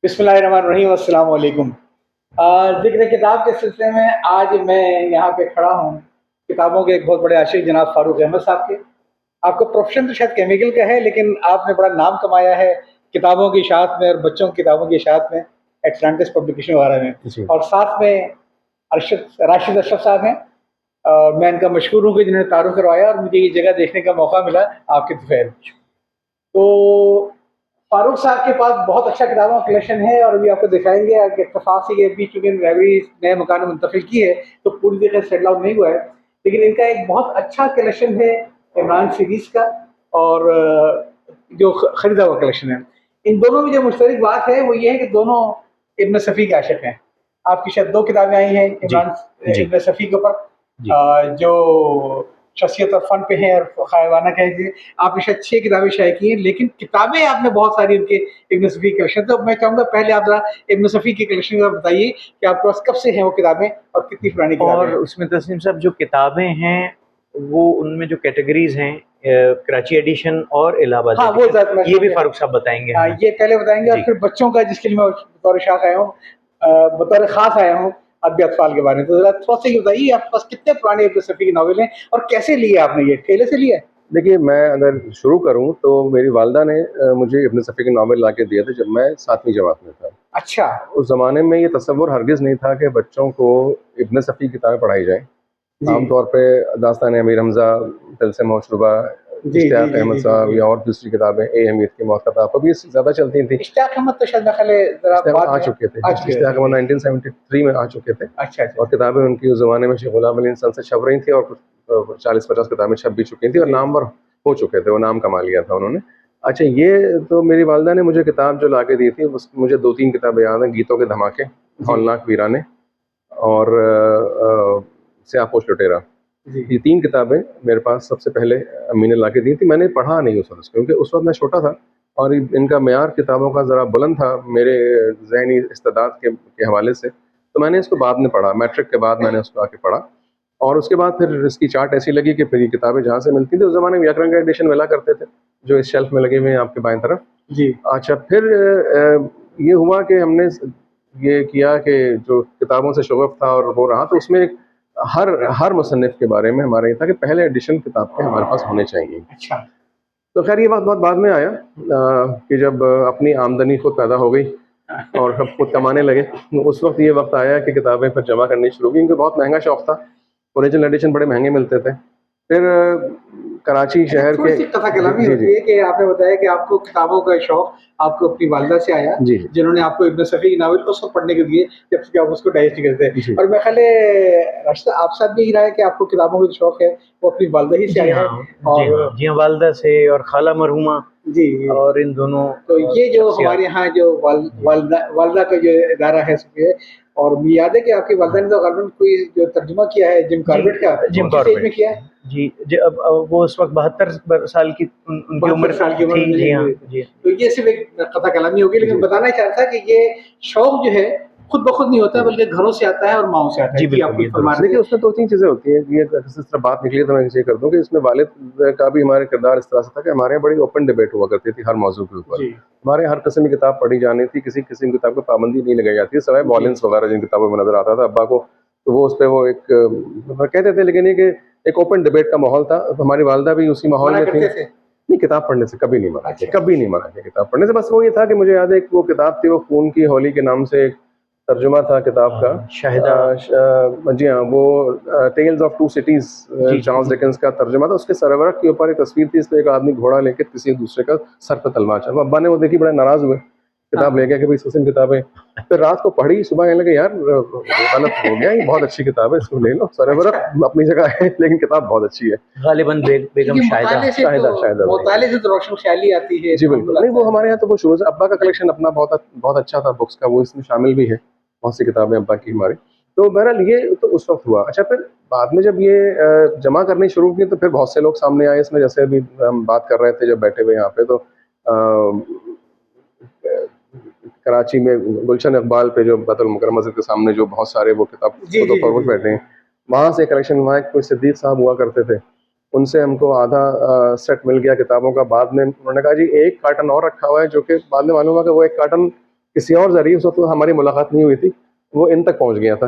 बिस्मिल्लाहिर्रहमानिर्रहीम, अस्सलाम वालेकुम। ज़िक्र किताब के सिलसिले में आज मैं यहाँ पे खड़ा हूँ, किताबों के एक बहुत बड़े आशिक जनाब फ़ारूक अहमद साहब के। आपका प्रोफ़ेशन तो शायद केमिकल का है, लेकिन आपने बड़ा नाम कमाया है किताबों की इशाअत में और बच्चों की किताबों की इशाअत में, एटलांटिस पब्लिकेशन वगैरह में। जी। और साथ में राशिद अशरफ साहब हैं। मैं इनका मशहूर हूँ कि जिन्होंने तारुफ़ करवाया और मुझे ये जगह देखने का मौका मिला आपके बग़ैर। तो फ़ारूक साहब के पास बहुत अच्छा किताबों का कलेक्शन है और अभी आपको दिखाएँगे। कि इत्तेफ़ाक से ये अभी चूँकि लाइब्रेरी नए मकान में मुंतक़िल की है, तो पूरी तरह से सेटल आउट नहीं हुआ है। लेकिन इनका एक बहुत अच्छा कलेक्शन है इमरान सीरीज़ का, और जो ख़रीदा हुआ कलेक्शन है। इन दोनों में जो मुश्तरक बात है वो ये है कि दोनों इब्न सफ़ी के आशिक़ हैं। आपकी शायद 2 किताबें आई हैं जी, इमरान जी, इब्न सफ़ी के ऊपर, जी। जो शख़्सियत और फ़न पे हैं और ख़ायवाना कह लीजिए। आपने शायद 6 किताबें शाये की हैं, लेकिन किताबें आपने बहुत सारी उनके इब्न सफ़ी के कलेक्शन। तो मैं चाहूँगा पहले आप ज़रा इब्न सफ़ी के कलेक्शन का बताइए कि आपके पास कब से हैं वो किताबें और कितनी पुरानी किताबें और हैं? उसमें तस्नीम साहब जो किताबें हैं, वो उनमें जो कैटेगरीज़ हैं, कराची एडिशन और इलाहाबाद हाँ, वो एडिशन, ज़रा मैं ये समझ भी गया। फ़ारूक साहब बताएँगे हाँ, हमें। ये पहले बताएँगे और जी। फिर बच्चों का जिसके लिए मैं बतौर शाख़ आया हूँ, बतौर ख़ास आया हूँ अदबी अतफ़ाल के बारे में। तो ज़रा थोड़ा-सा ये बताइए आपके पास कितने पुराने इब्न सफ़ी की नॉवेल हैं और कैसे लिए आपने ये? ठेले से लिया है? देखिए, मैं अगर शुरू करूँ तो मेरी वालिदा ने मुझे इब्न सफ़ी के नावल ला के दिए थे जब मैं 7वीं जमात में था। अच्छा। उस ज़माने में ये तसव्वुर हरगिज़ नहीं था कि बच्चों को इब्न सफ़ी की किताबें पढ़ाई जाएँ। जी। आम तौर पे दास्तान अमीर हमज़ा, तिल्सिम मशरूबा, जी, जी, इश्तियाक़ जी, अहमद जी, जी, साहब जी। या और दूसरी किताबें ए हमीद की मौत का तहफ़्फ़ुज़, ये ज़्यादा चलती थी। इश्तियाक़ अहमद तो शायद मेरे ख़्याल है ज़रा इश्तियाक़ बाद आ में चुके थे। आ चुके हैं। इश्तियाक़ जी, अहमद जी। 1973 में आ चुके थे अच्छा, अच्छा, और अच्छा। किताबें उनकी उस ज़माने में शेख गुलाम अली इंसान से छप रही थी और कुछ 40-50 किताबें छप भी चुकी थी और जी। नामवर हो चुके थे, वो नाम कमा लिया था उन्होंने। अच्छा, ये तो मेरी वालिदा ने मुझे किताब जो ला के दी थी, उस मुझे 2-3 किताबें याद हैं, गीतों के धमाके, जी। हौलनाक वीराने और स्याहपोश लुटेरा। जी। ये 3 किताबें मेरे पास सबसे पहले अम्मी ने ला के दी थी। मैंने पढ़ा नहीं उस वक़्त, क्योंकि उस वक़्त मैं छोटा था और इनका मेयार किताबों का ज़रा बुलंद था मेरे ज़हनी इस्तेदाद के हवाले से। तो मैंने इसको बाद में पढ़ा, मैट्रिक के बाद मैंने उसको आके पढ़ा और उसके बाद फिर इसकी चाट ऐसी लगी कि फिर ये किताबें जहाँ से मिलती थी, उस ज़माने में यकरंगा एडिशन मिला करते थे, जो इस शेल्फ़ में लगे हुए हैं आपके बाएँ तरफ। जी। अच्छा, फिर ये हुआ कि हमने ये किया कि जो किताबों से शग़फ़ था और वो रहा, तो उसमें हर मुसन्निफ़ के बारे में हमारा ये था कि पहले एडिशन किताब के हमारे पास होने चाहिए। अच्छा। तो ख़ैर ये बात बहुत बाद में आया कि जब अपनी आमदनी खुद पैदा हो गई और हम खुद कमाने लगे, उस वक़्त ये वक़्त आया कि किताबें फिर जमा करनी शुरू की, क्योंकि बहुत महँगा शौक़ था। ओरिजिनल एडिशन बड़े महँगे मिलते थे। फिर कराची अच्छा, शहर के थोड़ी-सी कथा जी, कलामी जी, जी। होती है कि आपने बताया कि आपको किताबों का शौक़ आपको अपनी वालिदा से आया, जी, जी। जिन्होंने आपको इब्न सफ़ी की नॉवेल उस वक़्त पढ़ने को दिए, जब कि आप उसको डाइजेस्ट नहीं करते थे। जी। और मेरे ख़्याल है राशिद साहब आपके साथ भी यही रहा है कि आपको किताबों का जो शौक़ है, वो अपनी वालिदा ही से जी आया है। हाँ, जी और हाँ। जी हाँ, वालिदा से और खाला मरहूमा जी, जी। और इन दोनों तो ये जो शख़्सियात। हमारे यहाँ जो जी। वालिदा का जो इदारा है इसमें, और मुझे याद है कि आपकी वालिदा ने तो ग़ालिबन कोई जो तर्जुमा किया है जिम जी, कॉर्बेट का, वो जिम किस एज कॉर्बेट। में किया है? जी, अब वो उस वक़्त 72 साल की उनकी 72 उम्र साल की उम्र थी। में जी हाँ, हुए थे। जी। तो ये सिर्फ़ एक कथा कलामी होगी, लेकिन जी। बताना चाह रहा था कि ये शौक़ जो है खुद ब खुद नहीं होता, जी। बल्कि घरों से आता है और माँओं से आता है। जी, जी, आप बिल्कुल, कुछ ये फरमा दुरुस्त। रहे देखिए, थे। उसमें 2-3 चीज़ें होती हैं। ये जिस तरह बात निकली है तो मैं ये कर दूँ कि इसमें वालिद का भी हमारे किरदार इस तरह से था कि हमारे यहाँ बड़ी ओपन डिबेट हुआ करती थी हर मौज़ू के ऊपर। जी। हमारे यहाँ हर किस्म की किताब पढ़ी जानी थी, किसी किस्म की किताब को पाबंदी नहीं लगाई जाती थी, सिवाय जी। वॉल्यूम्स वगैरह जिन किताबों में नज़र आता था अब्बा को, तो वो उसपे वो एक कहते थे, लेकिन ये कि एक ओपन डिबेट का माहौल था। तो हमारी वालिदा भी उसी माहौल मना में थी। करते थे? नहीं, किताब पढ़ने से कभी नहीं मना किया, अच्छा, कभी नहीं मना किया किताब पढ़ने से। बस वो ये था कि मुझे याद है, एक वो किताब थी, वो खून की होली के नाम से एक तर्जुमा था किताब का। शाहिदा। जी हाँ, वो टेल्स ऑफ टू सिटीज़, जी, जी, चार्ल्स जी। डिकेंस का तर्जुमा था। उसके सरवरक के ऊपर एक तस्वीर थी, इसपे एक आदमी घोड़ा लेके किसी दूसरे का सर पे तलवार चला। अब्बा ने वो देखी, बड़े नाराज़ हुए, हाँ, किताब ले गए कि भाई किस्म किताबें। फिर रात को पढ़ी, सुबह कहने लगे, यार गलत हो गया, ये बहुत अच्छी किताब है, इसको ले लो। अच्छा। सरवरक अपनी जगह है, लेकिन किताब बहुत अच्छी है। ग़ालिबन बेगम क्योंकि शाहिदा। शाहिदा, शाहिदा वही। मुताले से तो रोशन ख़याली आती है, जी, बिल्कुल। तअम्मुल नहीं, आता वो है। हमारे यहाँ तो वो शुरू से अब्बा का कलेक्शन अपना बहुत बहुत अच्छा था बुक्स का, वो इसमें शामिल भी है। बहुत सी किताबें अब्बा की हमारी। तो बहरहाल ये तो उस वक़्त हुआ। अच्छा, फिर बाद में जब ये जमा करनी शुरू की, तो फिर बहुत से लोग सामने आए इसमें, जैसे अभी हम बात कर रहे थे जब बैठे हुए यहाँ पे, तो कराची में गुलशन इक़बाल पे जो बैतुल मुकर्रमा मस्जिद के सामने जो बहुत सारे वो किताब जी, जी, जी, फ़रोख्त जी, बैठे जी। हैं, वहाँ से कलेक्शन, वहाँ एक कोई सिद्दीक़ साहब हुआ करते थे। उनसे हमको आधा सेट मिल गया किताबों का। बाद में उन्होंने कहा, जी एक कार्टन और रखा हुआ है, जो कि बाद में मालूम हुआ कि वो एक कार्टन किसी और जरिए उस वक्त हमारी मुलाकात नहीं हुई थी, वो इन तक पहुंच गया था।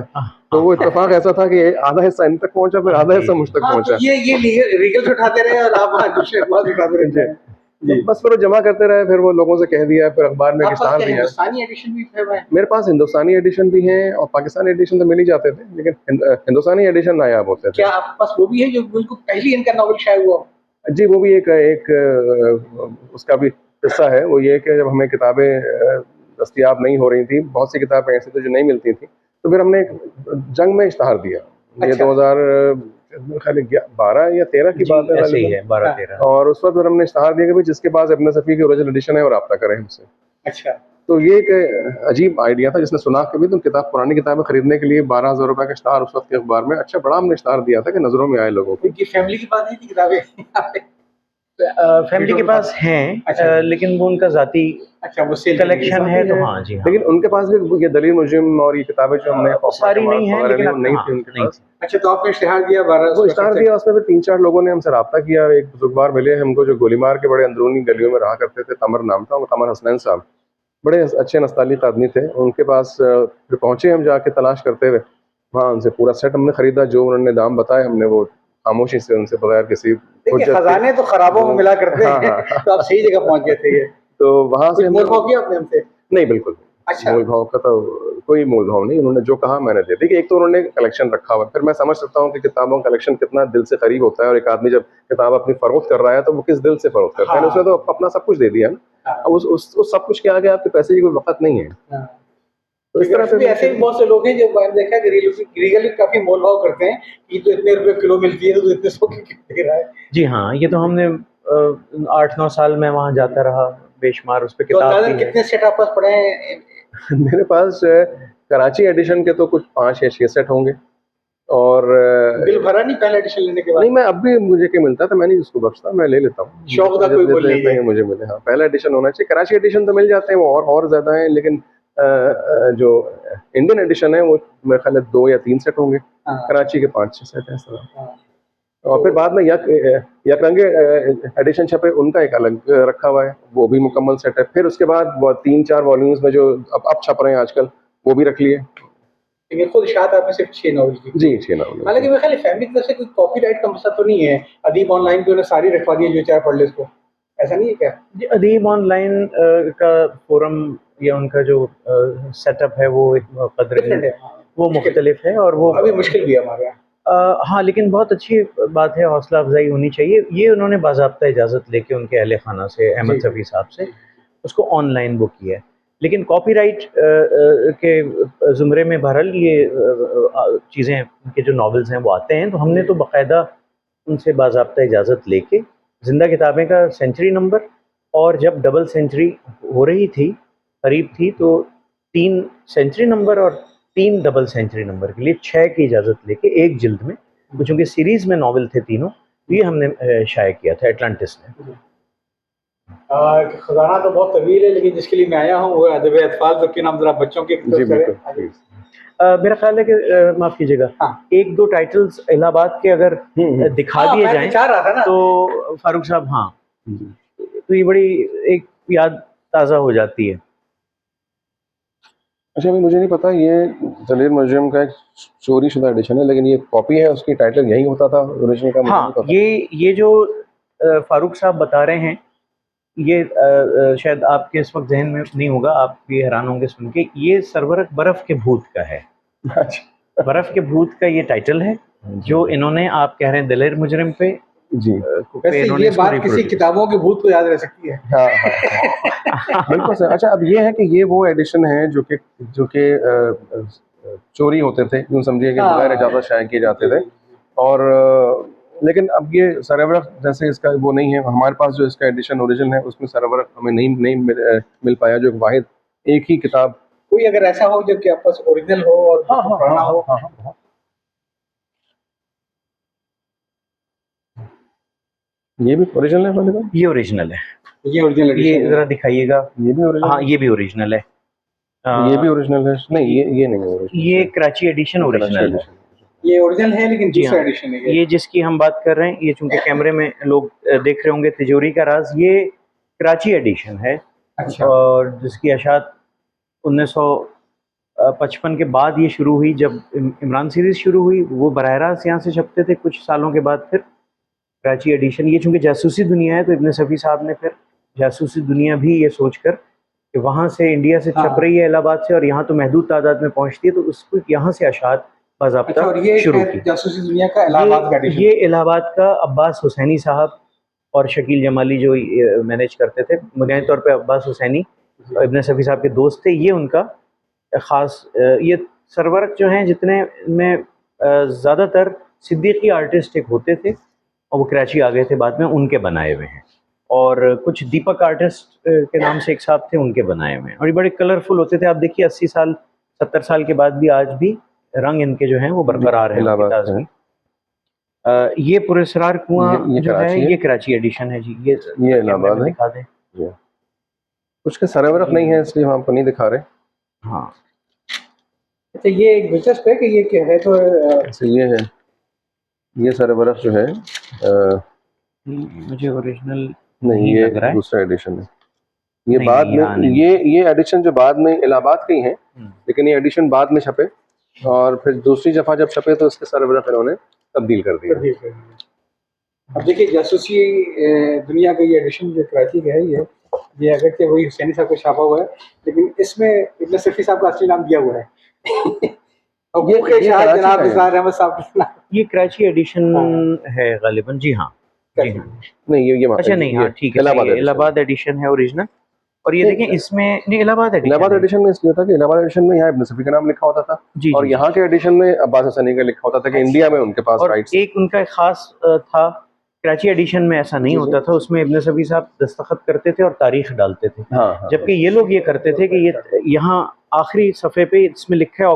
तो वो इत्तेफाक ऐसा था कि आधा हिस्सा इन तक पहुंचा, फिर आधा हिस्सा मुझ तक हाँ, पहुंचा। तो ये लीगल से उठाते रहे और आप वहाँ दूसरे अखबार से उठाते रहते हैं। तो जी। बस फिर वो जमा करते रहे, फिर वो लोगों से कह दिया, फिर अखबार में एक आपके पास इश्तहार क्या दिया। हिंदुस्तानी एडिशन भी है भाई? मेरे पास हिंदुस्तानी एडिशन भी हैं और पाकिस्तानी एडिशन तो मिल ही जाते थे, लेकिन हिंदुस्तानी एडिशन नायाब होते थे। क्या आपके पास वो भी है जो बिल्कुल पहली इनका नॉवल शायद हुआ? जी, वो भी एक उसका भी किस्सा है। वो ये कि जब हमें किताबें दस्तयाब नहीं हो रही थी, बहुत सी किताबें ऐसी थी जो नहीं मिलती थी, तो फिर हमने एक जंग में इश्तहार दिया। ये अच्छा। 2012 या 13 की जी बात है ऐसे ही गालिबन। है 12-13। और उस वक्त फिर हमने इश्तहार दिया कि भाई जिसके पास इब्न सफ़ी की ओरिजिनल एडिशन है वो रब्ता करें हमसे। अच्छा। तो ये एक अजीब आइडिया था, जिसने सुना कभी तो किताब पुरानी किताबें खरीदने के लिए 12,000 रुपए का इश्तहार उस वक्त के अखबार में, अच्छा बड़ा हमने इश्तहार दिया था कि नजरों में आए लोगों की। उनकी फैमिली के पास नहीं थी किताबें? फैमिली के पास हैं, अच्छा। लेकिन वो उनका ज़ाती अच्छा, वो सेल कलेक्शन है, तो हाँ जी हाँ। लेकिन उनके पास भी ये दलील मुजरिम और ये किताबें जो हमने सारी नहीं है, वगैरह लेकिन ली, वो नहीं हाँ, थी उनके नहीं पास। थी। अच्छा, तो आपने इश्तिहार दिया 12 वो इश्तहार दिया, उसमें फिर 3-4 लोगों ने हमसे रब्ता किया। एक बुजुर्गवार मिले हमको जो गोलीमार के बड़े अंदरूनी गलियों में रहा करते थे, कमर नाम था, वो कमर हसनैन साहब, बड़े अच्छे नस्तालिक आदमी थे। उनके पास फिर पहुंचे हम जाके तलाश करते हुए, वहाँ उनसे पूरा सेट हमने खरीदा, जो उन्होंने दाम बताए हमने वो खामोशी से उनसे बगैर किसी देखिए, हुज्जत के खजाने तो खराबों में मिला करते हाँ, हैं। हाँ। तो आप सही जगह पहुंच गए थे। ये तो वहाँ से कुछ मोल भाव किया आपने हमसे? नहीं, बिल्कुल अच्छा। मोल भाव का तो कोई मोल भाव नहीं, उन्होंने जो कहा मैंने दे दी। देखिए, एक तो उन्होंने कलेक्शन रखा हुआ है, फिर मैं समझ सकता हूँ कि किताबों का कलेक्शन कितना दिल से करीब होता है, और एक आदमी जब किताब अपनी फरोख्त कर रहा है तो वो किस दिल से फरोख्त करता है। हाँ। उसने तो अपना सब कुछ दे दिया ना। हाँ। अब उस सब कुछ के आगे आपके पैसे की कोई वक़्त नहीं है। हाँ। तो इस तरह से ऐसे भी बहुत से लोग हैं जो मैंने देखा है कि लीगली काफी मोल भाव करते हैं कि तो इतने रुपए किलो मिलती है, तो इतने 100 की क्यों दे रहा है? जी हाँ, ये तो हमने 8-9 साल में वहाँ जाता रहा, बेशुमार उस पे तो किताब अंदाजन भी है। कितने सेट आपके पास पड़े हैं? मेरे पास कराची एडिशन के तो कुछ 5 या 6 सेट होंगे, और बिल भरा नहीं पहला एडिशन लेने के बाद? नहीं, मैं अब भी मुझे क्या मिलता है तो मैं नहीं उसको बख्शता, मैं ले लेता हूँ। शौक का कोई मोल नहीं है। मुझे मिले, हाँ, पहला एडिशन होना चाहिए। कराची एडिशन तो मिल जाते हैं, वो और ज़्यादा हैं, लेकिन जो इंडियन एडिशन है वो मेरे ख्याल है 2 या 3 सेट होंगे। हाँ। कराची के 5-6 सेट हैं इस तरह। हाँ। और फिर बाद में यकरंगे एडिशन छपे, उनका एक अलग रखा हुआ है, वो भी मुकम्मल सेट है। फिर उसके बाद वो 3-4 वॉल्यूम्स में जो अब छप रहे हैं आजकल, वो भी रख लिए। लेकिन खुद इशात आपने सिर्फ 6 नॉवल की। जी, 6 नावल। हालांकि मेरे ख्याल फैमिली की तरफ से कोई कॉपीराइट का मसला तो नहीं है? अदीब ऑनलाइन पे उन्हें सारी रखवा दी, जो चाहे पढ़ ले उसको, ऐसा नहीं है क्या? जी, अदीब ऑनलाइन का फोरम या उनका जो सेटअप है वो एक कदर डिफरेंट है। हाँ, वो मुश्किल। मुख्तलिफ है, और वो अभी मुश्किल भी है हमारे यहाँ। हाँ, लेकिन बहुत अच्छी बात है, हौसला अफजाई होनी चाहिए। ये उन्होंने बाज़ाब्ता इजाज़त लेके उनके अहले खाना से, अहमद जी। सफ़ी साहब से, उसको ऑनलाइन बुक किया है। लेकिन कॉपीराइट के ज़ुमरे में बहरहाल ये चीज़ें, उनके जो नॉवेल्स हैं वो आते हैं, तो हमने तो बाकायदा उनसे बाज़ाब्ता इजाज़त लेके ज़िंदा किताबें का सेंचुरी नंबर, और जब डबल सेंचुरी हो रही थी, करीब थी, तो 3 सेंचुरी नंबर और 3 डबल सेंचुरी नंबर के लिए 6 की इजाज़त लेके एक जिल्द में, चूँकि सीरीज़ में नॉवेल थे तीनों, ये हमने शाये किया था एटलांटिस ने। खजाना तो बहुत तवील है, लेकिन जिसके लिए मैं आया हूँ वो अदब अतफाल, तो क्यों ना हम जरा बच्चों की जी, तरफ बिल्कुल, करें। प्लीज़। मेरा ख्याल है कि माफ़ कीजिएगा, हाँ। 1-2 टाइटल्स इलाहाबाद के अगर दिखा हाँ, दिए मैं तो जाएँ, चाह रहा था ना। तो फारूक साहब, हाँ, जी। तो ये बड़ी एक याद ताज़ा हो जाती है। अच्छा, अभी मुझे नहीं पता, ये दलेर मुजरिम का एक चोरी शुदा एडिशन है, लेकिन ये कॉपी है, उसकी टाइटल यही होता था ओरिजिनल का, मुझे नहीं हाँ, पता। ये जो फारूक साहब बता रहे हैं, ये शायद आपके इस वक्त जहन में नहीं होगा, आप भी हैरान होंगे सुन के, ये सरवरक बर्फ़ के भूत का है। अच्छा। बर्फ़ के भूत का ये टाइटल है, जो इन्होंने, आप कह रहे हैं दलेर मुजरिम पे, जी। पे वैसे इन्होंने ये इसको बात किसी रिप्रोड्यूस। किताबों के भूत को याद रह सकती है। हाँ, हाँ। बिल्कुल सर। अच्छा, अब ये है कि ये वो एडिशन है जो कि चोरी होते थे, यूँ समझिए कि बगैर इजाज़त शाये किए जाते थे। और लेकिन अब ये सरवरक जैसे इसका वो नहीं है, हमारे पास जो इसका एडिशन ओरिजिनल है उसमें सरवरक हमें नहीं मिल पाया, जो एक वाहिद एक ही किताब। कोई अगर ऐसा हो जो कि आपके पास ओरिजिनल हो और हाँ, हाँ, पुराना हाँ, हो। हाँ, हाँ, हाँ। ये भी ओरिजिनल है वाले का? ये ओरिजिनल है। ये ओरिजिनल ये एडिशन है। ज़रा दिखाइएगा। ये भी ओरिजिनल हाँ, है? ये भी ओरिजिनल है। ये भी अ, ओरिजिनल है? नहीं, ये नहीं है ओरिजिनल ये शायद। कराची एडिशन कराची ओरिजिनल है। एडिशन। ये ओरिजिनल है, लेकिन जी दूसरा हाँ, एडिशन है ये। ये जिसकी हम बात कर रहे हैं, ये चूँकि कैमरे में लोग देख रहे होंगे, तिजोरी का राज, ये कराची एडिशन है, अच्छा। और जिसकी अशात 1955 के बाद ये शुरू हुई, जब इमरान सीरीज़ शुरू हुई वो बराह रास्त यहाँ से छपते थे। कुछ सालों के बाद फिर कराची एडिशन, ये चूँकि जासूसी दुनिया है तो इब्न सफ़ी साहब ने फिर जासूसी दुनिया भी ये सोचकर कि वहाँ से इंडिया से छप रही है इलाहाबाद से और यहाँ तो महदूद तादाद में पहुँचती है, तो उसको यहाँ से अशात बाज़ाब्ता और ये शुरू की। जासूसी दुनिया का इलाहाबाद का एडिशन। ये इलाहाबाद का अब्बास हुसैनी साहब और शकील जमाली जो मैनेज करते थे, बुनियादी तौर पे अब्बास हुसैनी इब्न सफ़ी साहब के दोस्त थे। ये उनका ख़ास, ये सरवरक जो हैं जितने में ज़्यादातर सिद्दीकी आर्टिस्ट एक होते थे और वो कराची आ गए थे बाद में, उनके बनाए हुए हैं। और कुछ दीपक आर्टिस्ट के नाम से एक साहब थे, उनके बनाए हुए हैं और ये बड़े कलरफुल होते थे। आप देखिए 80 साल 70 साल के बाद भी आज भी रंग इनके जो हैं वो बरकरार हैं, उनकी ताज़गी। ये पुरस्कार कुआं जो है ये कराची एडिशन है जी। ये इलाहाबाद है, दिखा दें। कुछ के सरवरक नहीं है इसलिए हम आपको नहीं दिखा रहे। हाँ, अच्छा, ये एक दिलचस्प है कि ये क्या है, तो अच्छा ये है, ये सरवरक जो है मुझे ओरिजिनल नहीं, ये लग रहा है। दूसरा एडिशन है। ये नहीं, बाद यहाँ में नहीं। ये एडिशन जो बाद में इलाहाबाद के ही हैं, लेकिन ये एडिशन बाद में छपे और फिर दूसरी दफा जब छपे तो इसके सरवरक इन्होंने तब्दील कर दिया। अब देखिए जासूसी दुनिया का ये एडिशन जो कराची का है, ये अगर के वही हुसैनी साहब को छापा हुआ है, लेकिन इसमें इब्न सफ़ी साहब का असली नाम दिया हुआ है। और ये कराची जनाब का है। निसार अहमद साहब का नाम। ये कराची एडिशन है गालिबन। जी हाँ, जी हाँ। नहीं ये अच्छा नहीं, हाँ ठीक है, इलाहाबाद इलाहाबाद एडिशन है ओरिजिनल। और ये देखें इसमें नहीं, इलाहाबाद एडिशन में इसलिए था कि इलाहाबाद एडिशन में यहाँ इब्न सफ़ी का नाम लिखा होता था जी, और यहाँ के एडिशन में अब्बास हुसैनी का लिखा होता था कि इंडिया में उनके पास और राइट्स। एक उनका खास था, कराची एडिशन में ऐसा नहीं होता था, उसमें इब्न सफ़ी साहब दस्तखत करते थे और तारीख डालते थे। हाँ, जबकि ये लोग ये करते थे कि ये यहाँ आखिरी सफ़े पे इसमें लिखा है